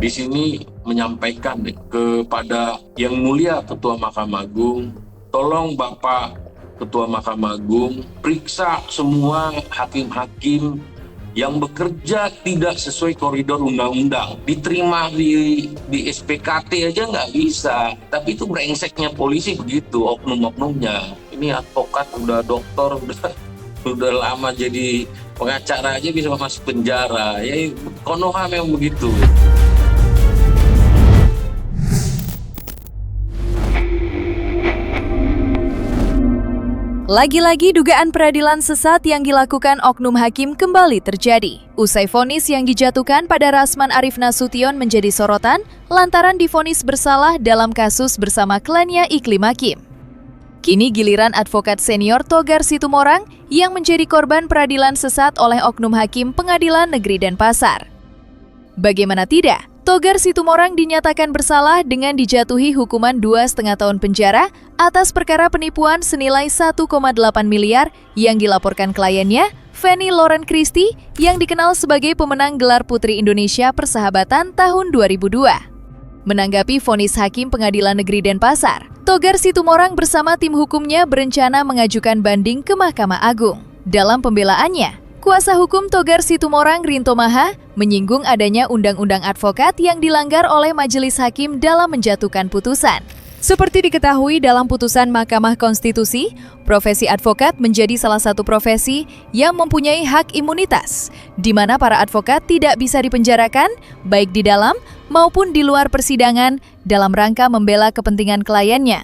di sini menyampaikan kepada Yang Mulia Ketua Mahkamah Agung, tolong Bapak Ketua Mahkamah Agung periksa semua hakim-hakim yang bekerja tidak sesuai koridor undang-undang. Diterima di SPKT aja nggak bisa. Tapi itu brengseknya polisi begitu, oknum-oknumnya. Ini advokat, udah doktor, udah lama jadi pengacara aja bisa masuk penjara. Ya Konoha memang begitu. Lagi-lagi dugaan peradilan sesat yang dilakukan oknum hakim kembali terjadi. Usai vonis yang dijatuhkan pada Rasman Arif Nasution menjadi sorotan lantaran divonis bersalah dalam kasus bersama klannya Iklim Hakim. Kini giliran advokat senior Togar Situmorang yang menjadi korban peradilan sesat oleh oknum hakim Pengadilan Negeri Denpasar. Bagaimana tidak? Togar Situmorang dinyatakan bersalah dengan dijatuhi hukuman 2,5 tahun penjara atas perkara penipuan senilai 1,8 miliar yang dilaporkan kliennya, Fanny Lauren Christie, yang dikenal sebagai pemenang gelar Putri Indonesia Persahabatan tahun 2002. Menanggapi vonis Hakim Pengadilan Negeri Denpasar, Togar Situmorang bersama tim hukumnya berencana mengajukan banding ke Mahkamah Agung. Dalam pembelaannya, kuasa hukum Togar Situmorang Rinto Maha menyinggung adanya undang-undang advokat yang dilanggar oleh Majelis Hakim dalam menjatuhkan putusan. Seperti diketahui dalam putusan Mahkamah Konstitusi, profesi advokat menjadi salah satu profesi yang mempunyai hak imunitas, di mana para advokat tidak bisa dipenjarakan, baik di dalam maupun di luar persidangan, dalam rangka membela kepentingan kliennya.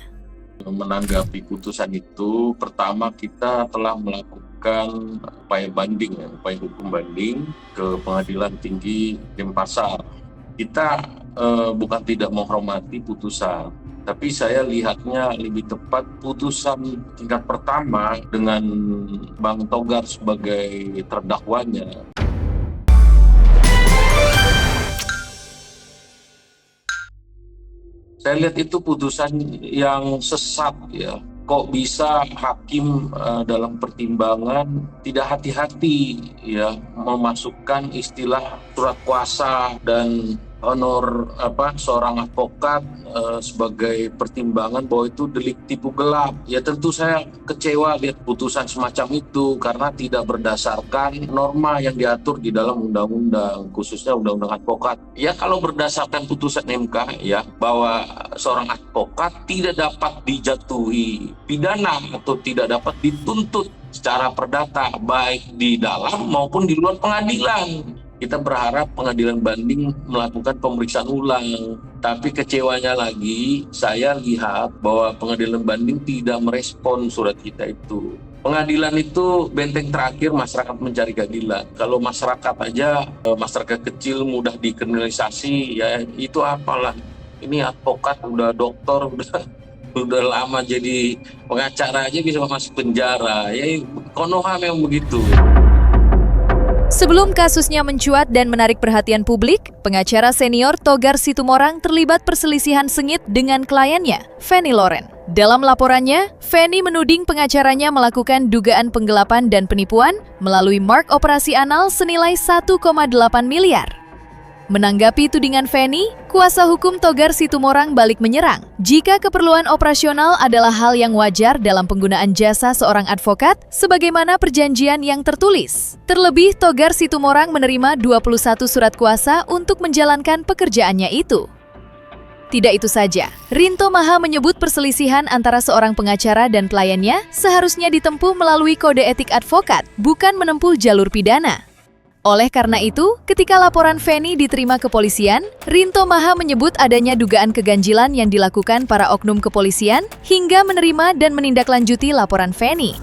Menanggapi putusan itu, pertama kita telah melakukan upaya banding, upaya hukum banding ke Pengadilan Tinggi Denpasar. Kita bukan tidak menghormati putusan, tapi saya lihatnya lebih tepat putusan tingkat pertama dengan Bang Togar sebagai terdakwanya. Saya lihat itu putusan yang sesat ya. Kok bisa hakim dalam pertimbangan tidak hati-hati ya memasukkan istilah surat kuasa dan honor seorang advokat sebagai pertimbangan bahwa itu delik tipu gelap. Ya tentu saya kecewa lihat putusan semacam itu karena tidak berdasarkan norma yang diatur di dalam undang-undang, khususnya undang-undang advokat. Ya kalau berdasarkan putusan MK ya bahwa seorang advokat tidak dapat dijatuhi pidana atau tidak dapat dituntut secara perdata baik di dalam maupun di luar pengadilan. Kita berharap pengadilan banding melakukan pemeriksaan ulang. Tapi kecewanya lagi, saya lihat bahwa pengadilan banding tidak merespon surat kita itu. Pengadilan itu benteng terakhir masyarakat mencari keadilan. Kalau masyarakat aja, masyarakat kecil mudah dikriminalisasi, ya itu apalah. Ini advokat, udah doktor, udah lama jadi pengacara aja bisa masuk penjara. Ya Konoha memang begitu. Sebelum kasusnya mencuat dan menarik perhatian publik, pengacara senior Togar Situmorang terlibat perselisihan sengit dengan kliennya, Fanny Lauren. Dalam laporannya, Fanny menuding pengacaranya melakukan dugaan penggelapan dan penipuan melalui mark operasi anal senilai 1,8 miliar. Menanggapi tudingan Fanny, kuasa hukum Togar Situmorang balik menyerang. Jika keperluan operasional adalah hal yang wajar dalam penggunaan jasa seorang advokat, sebagaimana perjanjian yang tertulis. Terlebih, Togar Situmorang menerima 21 surat kuasa untuk menjalankan pekerjaannya itu. Tidak itu saja, Rinto Maha menyebut perselisihan antara seorang pengacara dan kliennya seharusnya ditempuh melalui kode etik advokat, bukan menempuh jalur pidana. Oleh karena itu, ketika laporan Fanny diterima kepolisian, Rinto Maha menyebut adanya dugaan keganjilan yang dilakukan para oknum kepolisian hingga menerima dan menindaklanjuti laporan Fanny.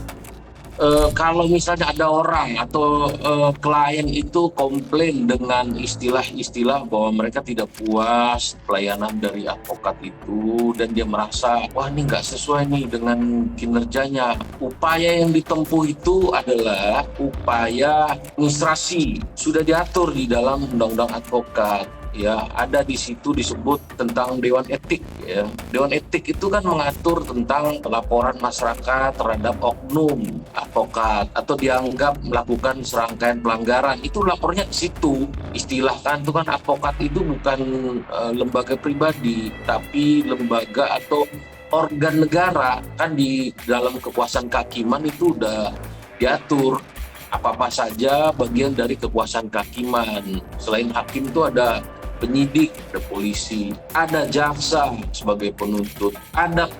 Kalau misalnya ada orang atau klien itu komplain dengan istilah-istilah bahwa mereka tidak puas pelayanan dari advokat itu dan dia merasa wah ini nggak sesuai nih dengan kinerjanya, upaya yang ditempuh itu adalah upaya administrasi, sudah diatur di dalam undang-undang advokat. ya ada di situ disebut tentang Dewan Etik ya. Dewan Etik itu kan mengatur tentang laporan masyarakat terhadap oknum advokat atau dianggap melakukan serangkaian pelanggaran. Itu lapornya ke situ. Istilahkan itu kan advokat itu bukan lembaga pribadi tapi lembaga atau organ negara. Kan di dalam kekuasaan kehakiman itu udah diatur apa-apa saja bagian dari kekuasaan kehakiman. Selain hakim itu ada penyidik, ada polisi, ada jaksa sebagai penuntut, ada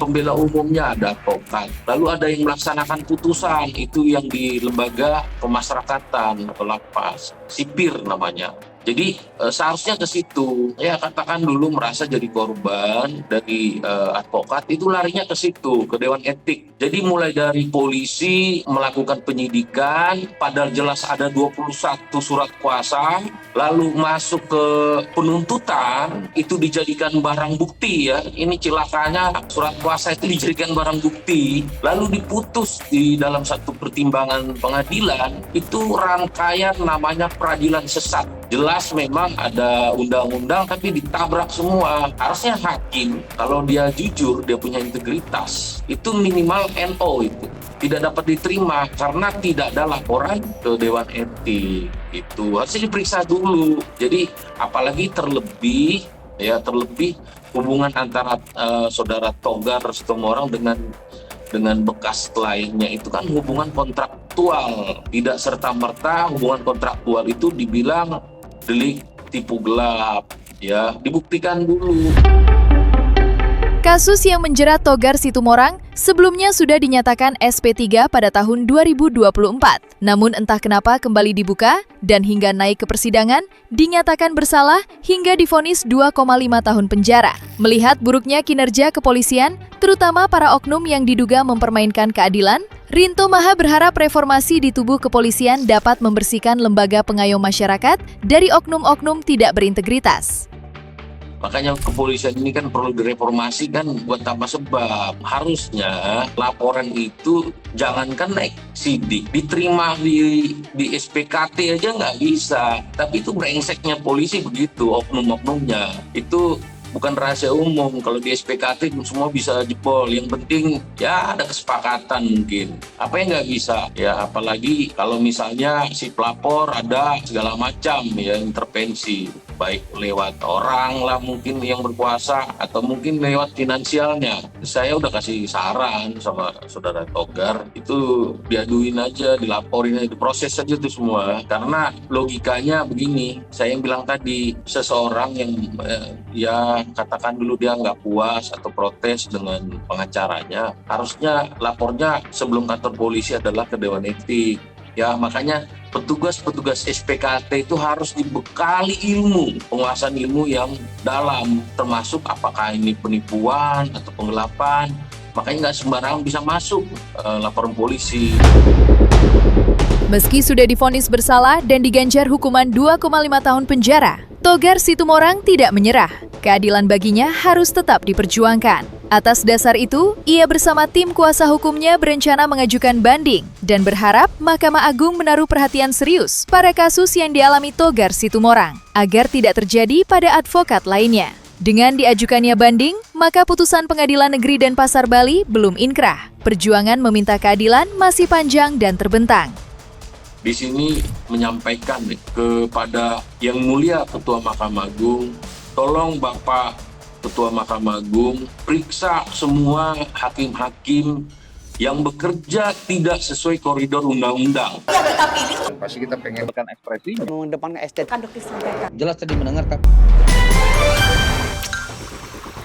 pembela umumnya, ada advokat. Lalu ada yang melaksanakan putusan, itu yang di lembaga pemasyarakatan atau lapas, sipir namanya. Jadi seharusnya ke situ. Ya katakan dulu merasa jadi korban dari advokat, itu larinya ke situ, ke Dewan Etik. Jadi mulai dari polisi melakukan penyidikan, padahal jelas ada 21 surat kuasa, lalu masuk ke penuntutan, itu dijadikan barang bukti ya. Ini cilakanya surat kuasa itu dijadikan barang bukti, lalu diputus di dalam satu pertimbangan pengadilan, itu rangkaian namanya peradilan sesat. Jelas memang ada undang-undang tapi ditabrak semua. Harusnya hakim kalau dia jujur, dia punya integritas, itu minimal NO itu tidak dapat diterima karena tidak ada laporan ke Dewan Etik. Itu harusnya diperiksa dulu. Jadi apalagi terlebih hubungan antara saudara Togar Sitomorang dengan bekas lainnya itu kan hubungan kontraktual. Tidak serta-merta hubungan kontraktual itu dibilang delik tipu gelap, ya dibuktikan dulu. Kasus yang menjerat Togar Sitomorang sebelumnya sudah dinyatakan SP3 pada tahun 2024. Namun entah kenapa kembali dibuka dan hingga naik ke persidangan dinyatakan bersalah hingga divonis 2,5 tahun penjara. Melihat buruknya kinerja kepolisian, terutama para oknum yang diduga mempermainkan keadilan, Rinto Maha berharap reformasi di tubuh kepolisian dapat membersihkan lembaga pengayom masyarakat dari oknum-oknum tidak berintegritas. Makanya kepolisian ini kan perlu direformasi kan buat apa sebab. Harusnya laporan itu jangankan naik sidik, diterima di SPKT aja nggak bisa. Tapi itu brengseknya polisi begitu, oknum-oknumnya. Itu bukan rahasia umum. Kalau di SPKT semua bisa jebol. Yang penting ya ada kesepakatan mungkin. Apa yang nggak bisa? Ya apalagi kalau misalnya si pelapor ada segala macam ya intervensi. Baik lewat orang lah mungkin yang berkuasa atau mungkin lewat finansialnya. Saya udah kasih saran sama saudara Togar, itu diaduin aja, dilaporin aja, diproses aja itu semua. Karena logikanya begini, saya yang bilang tadi, seseorang yang ya katakan dulu dia nggak puas atau protes dengan pengacaranya, harusnya lapornya sebelum kantor polisi adalah ke Dewan Etik. Ya makanya petugas-petugas SPKT itu harus dibekali penguasaan ilmu yang dalam, termasuk apakah ini penipuan atau penggelapan. Makanya nggak sembarangan bisa masuk laporan polisi. Meski sudah divonis bersalah dan diganjar hukuman 2,5 tahun penjara, Togar Sitomorang tidak menyerah. Keadilan baginya harus tetap diperjuangkan. Atas dasar itu, ia bersama tim kuasa hukumnya berencana mengajukan banding dan berharap Mahkamah Agung menaruh perhatian serius pada kasus yang dialami Togar Sitomorang agar tidak terjadi pada advokat lainnya. Dengan diajukannya banding, maka putusan Pengadilan Negeri Denpasar Bali belum inkrah. Perjuangan meminta keadilan masih panjang dan terbentang. Di sini menyampaikan kepada Yang Mulia Ketua Mahkamah Agung, tolong Bapak Ketua Mahkamah Agung periksa semua hakim-hakim yang bekerja tidak sesuai koridor undang-undang. Pasti kita pengen ekspresinya. Mengedepankan estetika. Jelas tadi mendengarkan.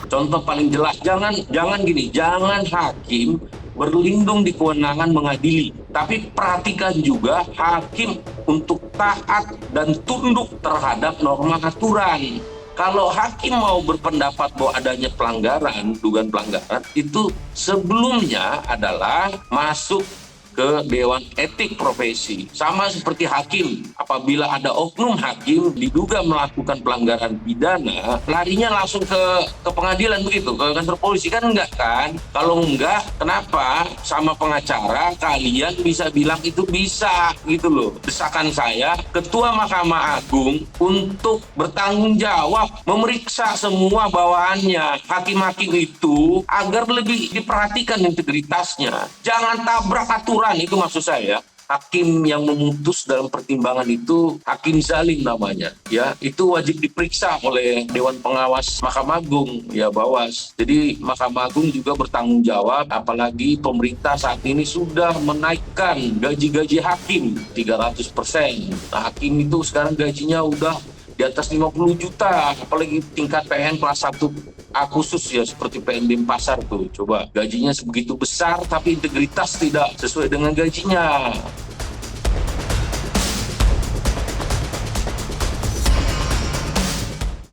Contoh paling jelas, jangan hakim berlindung di kewenangan mengadili. Tapi perhatikan juga hakim untuk taat dan tunduk terhadap norma aturan. Kalau hakim mau berpendapat bahwa adanya pelanggaran, dugaan pelanggaran, itu sebelumnya adalah masuk ke Dewan Etik Profesi. Sama seperti hakim, apabila ada oknum hakim diduga melakukan pelanggaran pidana, larinya langsung ke pengadilan begitu, ke kantor polisi, kan enggak kan? Kalau enggak, kenapa sama pengacara kalian bisa bilang itu bisa gitu loh. Desakan saya, Ketua Mahkamah Agung untuk bertanggung jawab, memeriksa semua bawaannya hakim-hakim itu agar lebih diperhatikan integritasnya. Jangan tabrak aturan, itu maksud saya. Hakim yang memutus dalam pertimbangan itu hakim zalim namanya, ya, itu wajib diperiksa oleh Dewan Pengawas Mahkamah Agung, ya, Bawas. Jadi Mahkamah Agung juga bertanggung jawab, apalagi pemerintah saat ini sudah menaikkan gaji-gaji hakim 300%. Nah, hakim itu sekarang gajinya udah di atas 50 juta, apalagi tingkat PN kelas 1 A khusus, ya, seperti PN Denpasar tuh. Coba gajinya sebegitu besar tapi integritas tidak sesuai dengan gajinya.